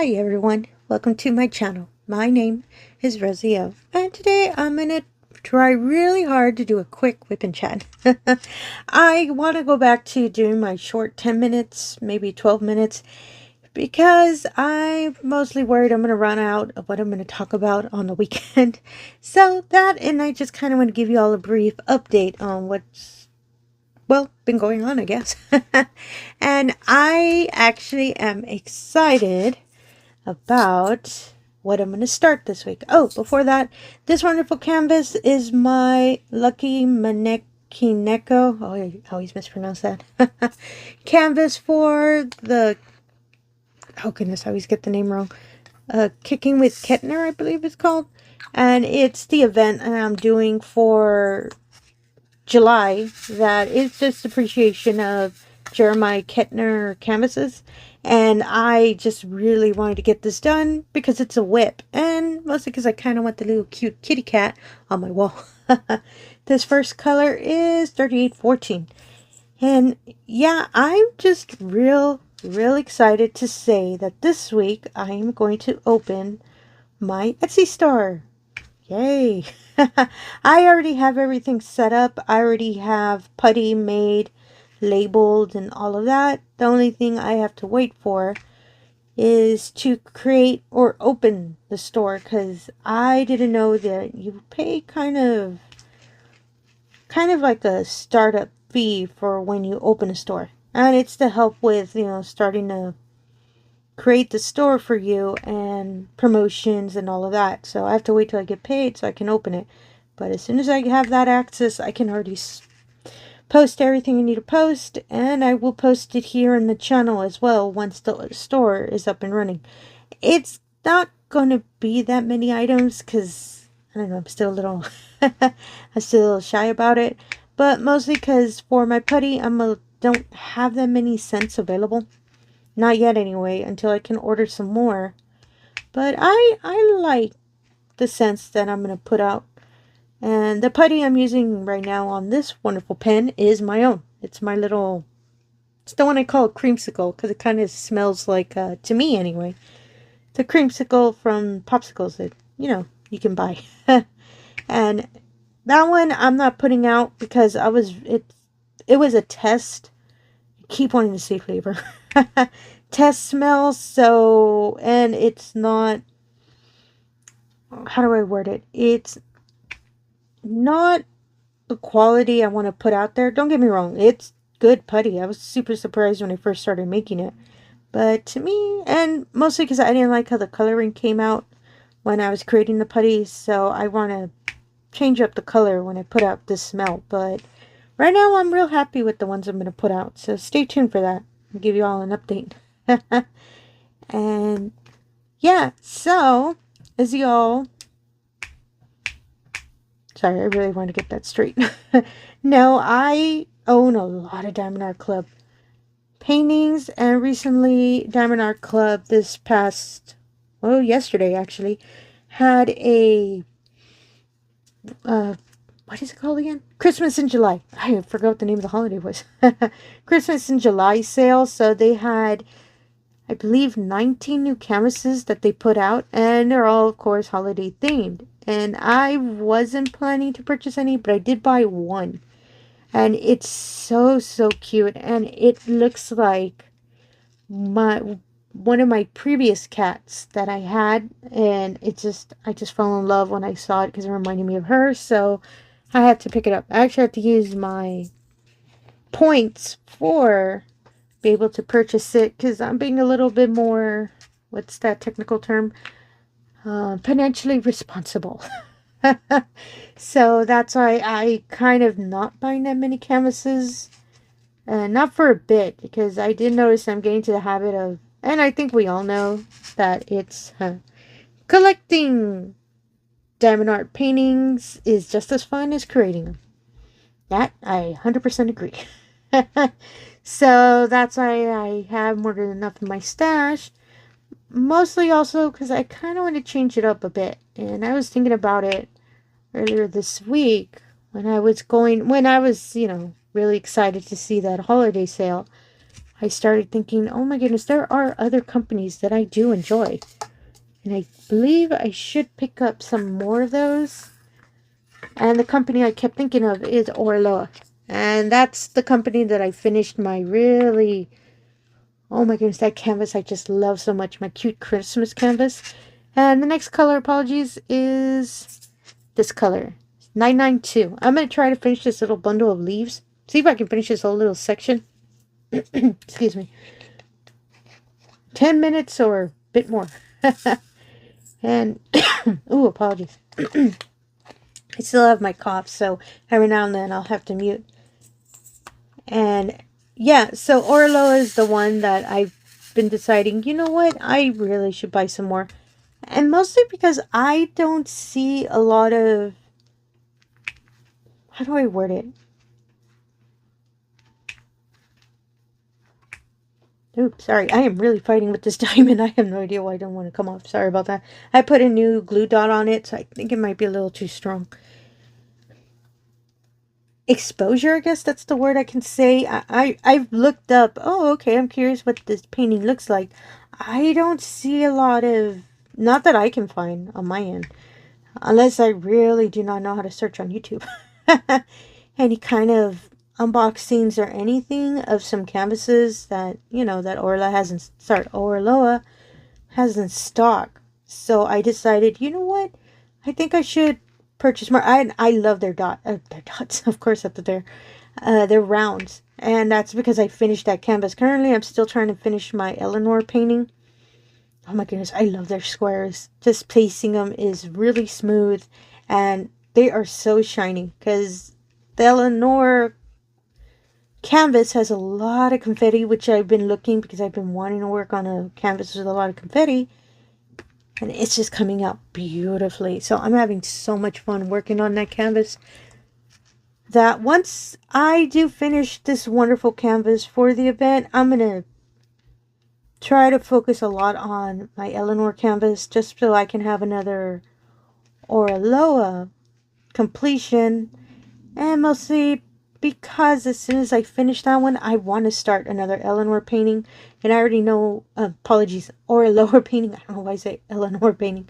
Hi everyone, welcome to my channel. My name is Rosy O, and today I'm going to try really hard to do a quick whip and chat. I want to go back to doing my short 10 minutes, maybe 12 minutes, because I'm mostly worried I'm going to run out of what I'm going to talk about on the weekend. So that, and I just kind of want to give you all a brief update on what's been going on, I guess. And I actually am excited about what I'm going to start this week. Oh, before that, this wonderful canvas is my lucky Manekineko. Oh, I always mispronounce that. Canvas for the, oh goodness, I always get the name wrong. Kicking with Kettner, I believe it's called. And it's the event I'm doing for July that is just appreciation of Jeremiah Kettner canvases, and I just really wanted to get this done because it's a whip, and mostly because I kind of want the little cute kitty cat on my wall. This first color is 3814, and yeah, I'm just real excited to say that this week I am going to open my Etsy store. Yay! I already have everything set up. I already have putty made, labeled, and all of that. The only thing I have to wait for is to create or open the store, because I didn't know that you pay kind of like a startup fee for when you open a store, and it's to help with, you know, starting to create the store for you and promotions and all of that. So I have to wait till I get paid so I can open it. But as soon as I have that access, I can already post everything I need to post, and I will post it here in the channel as well once the store is up and running. It's not going to be that many items because, I don't know, I'm still a little shy about it. But mostly because for my putty, don't have that many scents available. Not yet anyway, until I can order some more. But I like the scents that I'm going to put out. And the putty I'm using right now on this wonderful pen is my own. It's my little, it's the one I call creamsicle, because it kind of smells like, to me anyway, the creamsicle from popsicles that, you know, you can buy. And that one I'm not putting out because it was a test. I keep wanting to say flavor. Test smell, so, and it's not, how do I word it? It's not the quality I want to put out there. Don't get me wrong, it's good putty. I was super surprised when I first started making it. But to me, and mostly because I didn't like how the coloring came out when I was creating the putty, so I want to change up the color when I put out this smell. But right now I'm real happy with the ones I'm going to put out, so stay tuned for that. I'll give you all an update. And yeah, so as y'all, sorry, I really want to get that straight. No, I own a lot of diamondart paintings, and recently diamondart this past, well, yesterday actually, had a what is it called again? Christmas in July. I forgot what the name of the holiday was. Christmas in July sale. So they had, I believe, 19 new canvases that they put out, and they're all, of course, holiday themed. And I wasn't planning to purchase any, but I did buy one. And it's so cute, and it looks like one of my previous cats that I had, and I just fell in love when I saw it because it reminded me of her. So I had to pick it up. I actually had to use my points for be able to purchase it, because I'm being a little bit more, what's that technical term, financially responsible. So that's why I kind of not buying that many canvases, and not for a bit, because I did notice I'm getting to the habit of, and I think we all know that it's collecting diamond art paintings is just as fun as creating them. That I 100% agree. So that's why I have more than enough in my stash. Mostly also because I kind of want to change it up a bit. And I was thinking about it earlier this week when I was, you know, really excited to see that holiday sale. I started thinking, oh my goodness, there are other companies that I do enjoy. And I believe I should pick up some more of those. And the company I kept thinking of is Orloa. And that's the company that I finished my really, oh my goodness, that canvas I just love so much. My cute Christmas canvas. And the next color, apologies, is this color. 992. I'm going to try to finish this little bundle of leaves. See if I can finish this whole little section. Excuse me. 10 minutes or a bit more. And, ooh, apologies. I still have my cough, so every now and then I'll have to mute. And, yeah, so Orlo is the one that I've been deciding, you know what, I really should buy some more. And mostly because I don't see a lot of, how do I word it? Oops, sorry. I am really fighting with this diamond. I have no idea why I don't want to come off. Sorry about that. I put a new glue dot on it, so I think it might be a little too strong. Exposure, I guess that's the word I can say. I've looked up, oh, okay, I'm curious what this painting looks like. I don't see a lot of, not that I can find on my end, unless I really do not know how to search on YouTube. Any kind of unboxings or anything of some canvases that, you know, that Orloa has in stock. So I decided, you know what, I think I should purchase more. I love their dots, of course, that's their rounds, and that's because I finished that canvas. Currently I'm still trying to finish my Eleanor painting. Oh my goodness, I love their squares. Just placing them is really smooth, and they are so shiny because the Eleanor canvas has a lot of confetti, which I've been looking because I've been wanting to work on a canvas with a lot of confetti, and it's just coming out beautifully. So I'm having so much fun working on that canvas, that once I do finish this wonderful canvas for the event, I'm gonna try to focus a lot on my Eleanor canvas, just so I can have another Orloa completion. And mostly because as soon as I finish that one, I want to start another Eleanor painting. And I already know, apologies, Orloa painting. I don't know why I say Eleanor painting.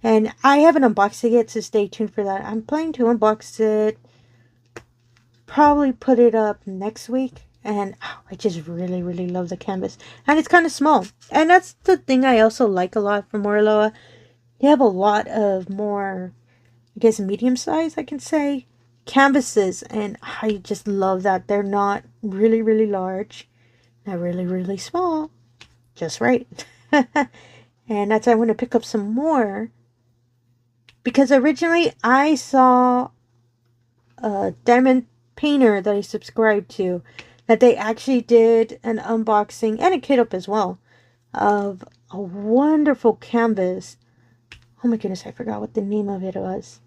And I haven't unboxed it yet, so stay tuned for that. I'm planning to unbox it, probably put it up next week. And I just really, really love the canvas. And it's kind of small. And that's the thing I also like a lot from Orloa. They have a lot of more, I guess, medium size, I can say, canvases, and I just love that they're not really, really large, not really, really small, just right. And that's why I want to pick up some more, because originally I saw a diamond painter that I subscribed to, that they actually did an unboxing and a kit up as well of a wonderful canvas. Oh my goodness, I forgot what the name of it was.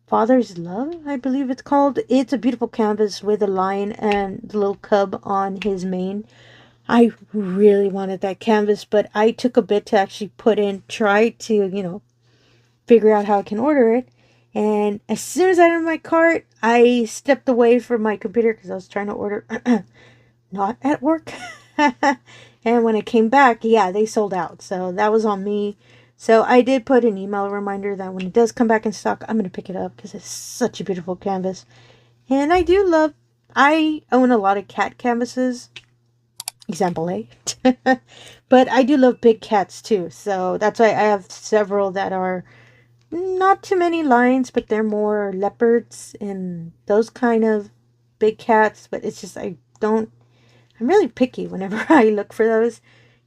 Father's Love, I believe it's called. It's a beautiful canvas with a lion and the little cub on his mane. I really wanted that canvas, but I took a bit to actually try to, you know, figure out how I can order it. And as soon as I had my cart, I stepped away from my computer because I was trying to order not at work. And when I came back, yeah, they sold out. So that was on me. So I did put an email reminder that when it does come back in stock, I'm going to pick it up because it's such a beautiful canvas. And I own a lot of cat canvases. Example A. But I do love big cats too. So that's why I have several that are not too many lines, but they're more leopards and those kind of big cats. But it's just, I'm really picky whenever I look for those.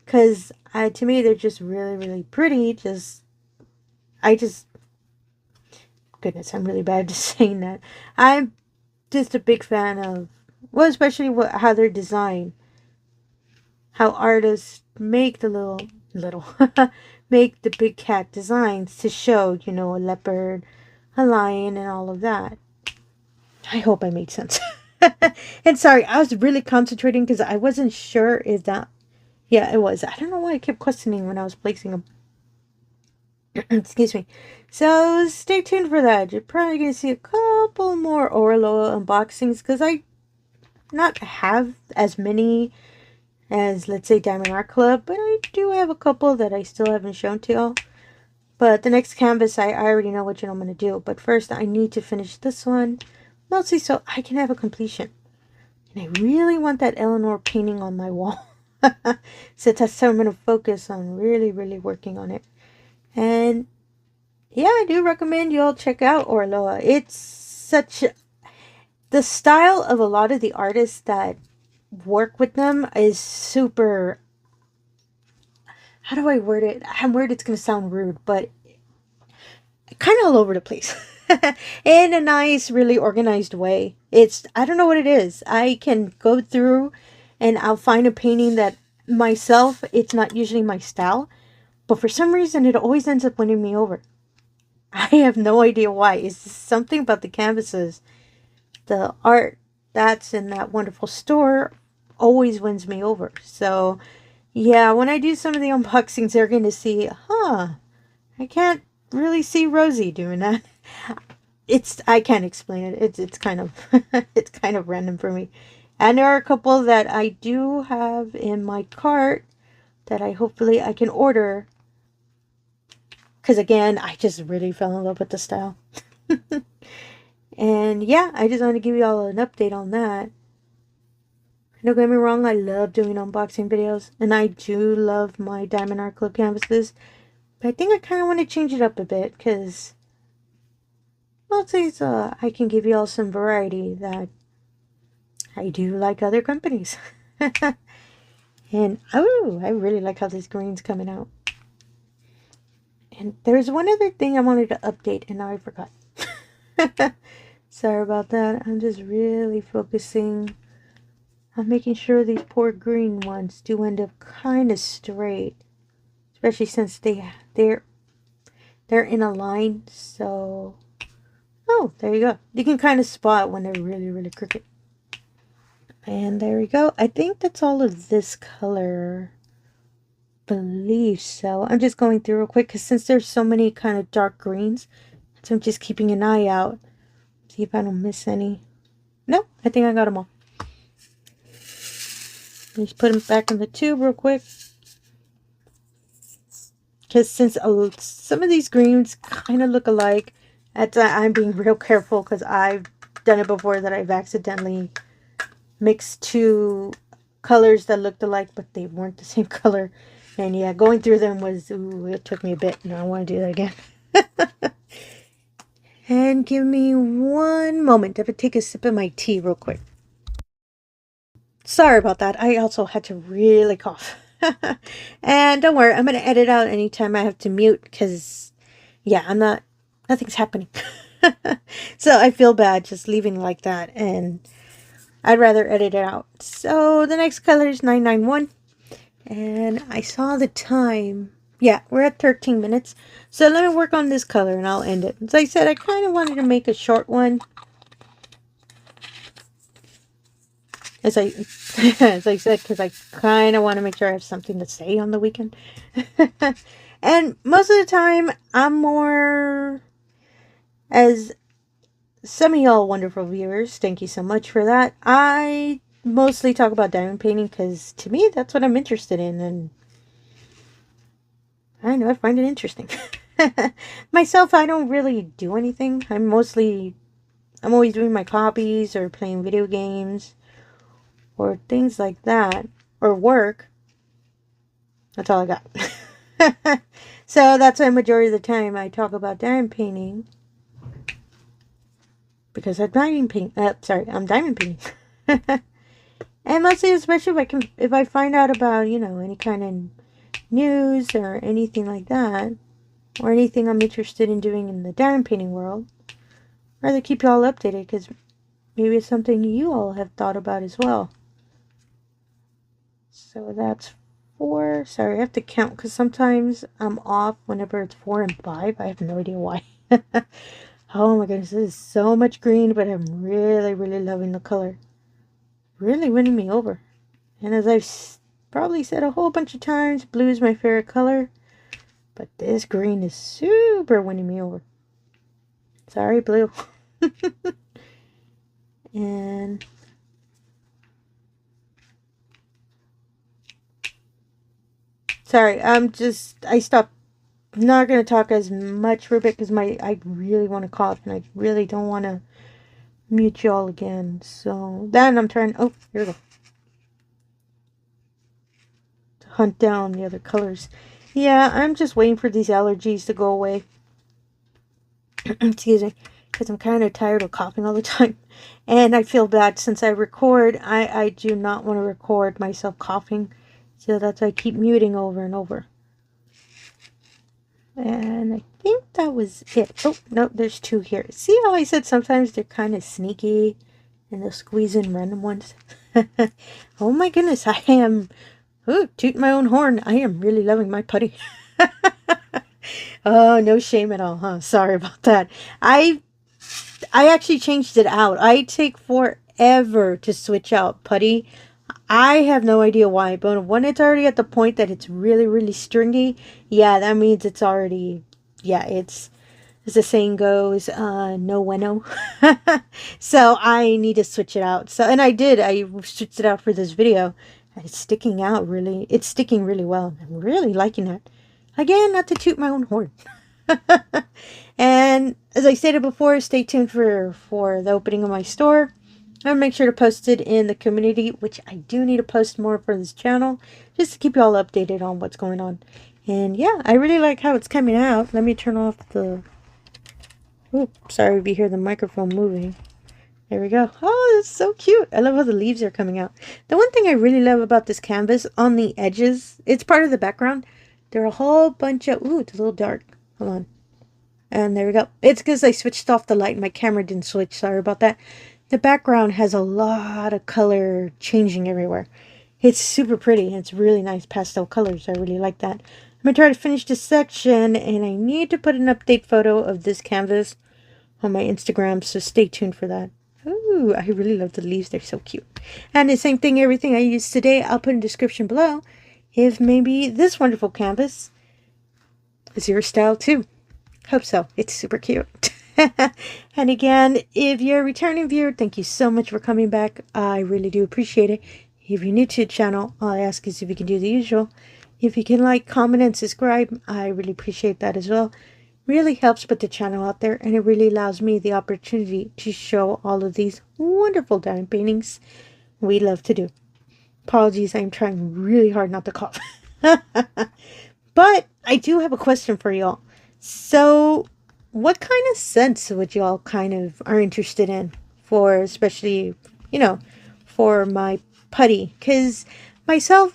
Because to me, they're just really, really pretty. Goodness, I'm really bad at saying that. I'm just a big fan of, well, especially how they're designed. How artists make the make the big cat designs to show, you know, a leopard, a lion, and all of that. I hope I made sense. And sorry, I was really concentrating because I wasn't sure if that, yeah, it was. I don't know why I kept questioning when I was placing them. Excuse me. So stay tuned for that. You're probably going to see a couple more Orloa unboxings because I not have as many as, let's say, diamondartclub, but I do have a couple that I still haven't shown to y'all. But the next canvas, I already know what I'm going to do. But first, I need to finish this one, mostly so I can have a completion. And I really want that Eleanor painting on my wall. So I'm going to focus on really working on it. And yeah, I do recommend you all check out Orloa. It's such... The style of a lot of the artists that work with them is super... How do I word it? I'm worried it's going to sound rude, but kind of all over the place. In a nice, really organized way. I don't know what it is. I can go through and I'll find a painting that myself, it's not usually my style, but for some reason it always ends up winning me over. I have no idea why. It's something about the canvases. The art that's in that wonderful store always wins me over. So yeah, when I do some of the unboxings, they're going to see, I can't really see Rosy doing that. I can't explain it. It's kind of it's kind of random for me. And there are a couple that I do have in my cart that hopefully I can order. Because again, I just really fell in love with the style. And yeah, I just want to give you all an update on that. Don't get me wrong, I love doing unboxing videos. And I do love my diamondart canvases. But I think I kind of want to change it up a bit. Because mostly I can give you all some variety that I do like other companies. And oh, I really like how this green's coming out. And there's one other thing I wanted to update and now I forgot. Sorry about that. I'm just really focusing on making sure these poor green ones do end up kind of straight. Especially since they're in a line. So, oh, there you go. You can kind of spot when they're really crooked. And there we go. I think that's all of this color. Believe so. I'm just going through real quick because since there's so many kind of dark greens, so I'm just keeping an eye out. See if I don't miss any. No, I think I got them all. Just put them back in the tube real quick. Because since some of these greens kind of look alike, I'm being real careful because I've done it before that I've accidentally mixed two colors that looked alike, but they weren't the same color. And yeah, going through them it took me a bit. No, I want to do that again. And give me one moment. I have to take a sip of my tea real quick. Sorry about that. I also had to really cough. And don't worry, I'm going to edit out anytime I have to mute because, yeah, nothing's happening. So I feel bad just leaving like that and I'd rather edit it out. So the next color is 991. And I saw the time. Yeah, we're at 13 minutes. So let me work on this color and I'll end it. As I said, I kind of wanted to make a short one. As I said, because I kind of want to make sure I have something to say on the weekend. And most of the time, I'm more, as some of y'all wonderful viewers, thank you so much for that. I mostly talk about diamond painting because to me, that's what I'm interested in. And I know I find it interesting. Myself, I don't really do anything. I'm always doing my hobbies or playing video games or things like that, or work. That's all I got. So that's why majority of the time I talk about diamond painting because I'm diamond painting. I'm diamond painting. And mostly, especially if I find out about any kind of news or anything like that, or anything I'm interested in doing in the diamond painting world, I'd rather keep you all updated because maybe it's something you all have thought about as well. So that's 4. Sorry, I have to count because sometimes I'm off whenever it's 4 and 5. I have no idea why. Oh my goodness, this is so much green, but I'm really loving the color. Really winning me over. And as I've probably said a whole bunch of times, blue is my favorite color. But this green is super winning me over. Sorry, blue. And Sorry, I stopped. Not going to talk as much for a bit because I really want to cough and I really don't want to mute y'all again. So then I'm trying, oh, here we go. To hunt down the other colors. Yeah, I'm just waiting for these allergies to go away. Excuse me. Because I'm kind of tired of coughing all the time. And I feel bad since I record. I do not want to record myself coughing. So that's why I keep muting over and over. And I think that was it. Oh, no, there's two here. See how I said sometimes they're kind of sneaky and they'll squeeze in random ones? Oh my goodness, I am, oh, toot my own horn. I am really loving my putty. Oh, no shame at all, huh? Sorry about that. I actually changed it out. I take forever to switch out putty. I have no idea why, but when it's already at the point that it's really, really stringy, yeah, that means it's already, yeah, it's, as the saying goes, no bueno. So I need to switch it out. So, and I did, I switched it out for this video, and it's sticking out really, it's sticking really well. I'm really liking it. Again, not to toot my own horn. And as I stated before, stay tuned for the opening of my store. I'll make sure to post it in the community, which I do need to post more for this channel, just to keep you all updated on what's going on. And yeah, I really like how it's coming out. Let me turn off the... Oops, sorry if you hear the microphone moving. There we go. Oh, it's so cute. I love how the leaves are coming out. The one thing I really love about this canvas, on the edges, it's part of the background. There are a whole bunch of... Ooh, it's a little dark. Hold on. And there we go. It's because I switched off the light and my camera didn't switch. Sorry about that. The background has a lot of color changing everywhere. It's super pretty. It's really nice pastel colors. I really like that. I'm going to try to finish this section, and I need to put an update photo of this canvas on my Instagram, so stay tuned for that. Ooh, I really love the leaves. They're so cute. And the same thing, everything I used today, I'll put in the description below if maybe this wonderful canvas is your style too. Hope so. It's super cute. And again, if you're a returning viewer, thank you so much for coming back. I really do appreciate it. If you're new to the channel, all I ask is if you can do the usual. If you can like, comment, and subscribe, I really appreciate that as well. Really helps put the channel out there, and it really allows me the opportunity to show all of these wonderful diamond paintings we love to do. Apologies, I'm trying really hard not to cough. But I do have a question for y'all. So what kind of scents would y'all kind of are interested in for, especially, you know, for my putty? Because myself,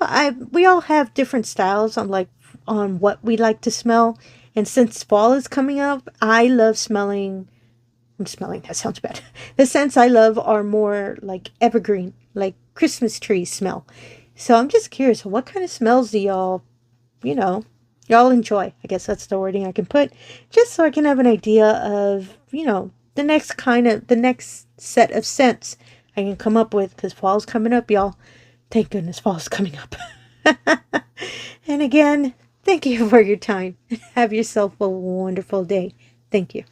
we all have different styles on what we like to smell. And since fall is coming up, I love smelling, that sounds bad. The scents I love are more like evergreen, like Christmas tree smell. So I'm just curious, what kind of smells do y'all, y'all enjoy? I guess that's the wording I can put, just so I can have an idea of, the next set of scents I can come up with, because fall's coming up, y'all. Thank goodness fall's coming up. And again, thank you for your time. Have yourself a wonderful day. Thank you.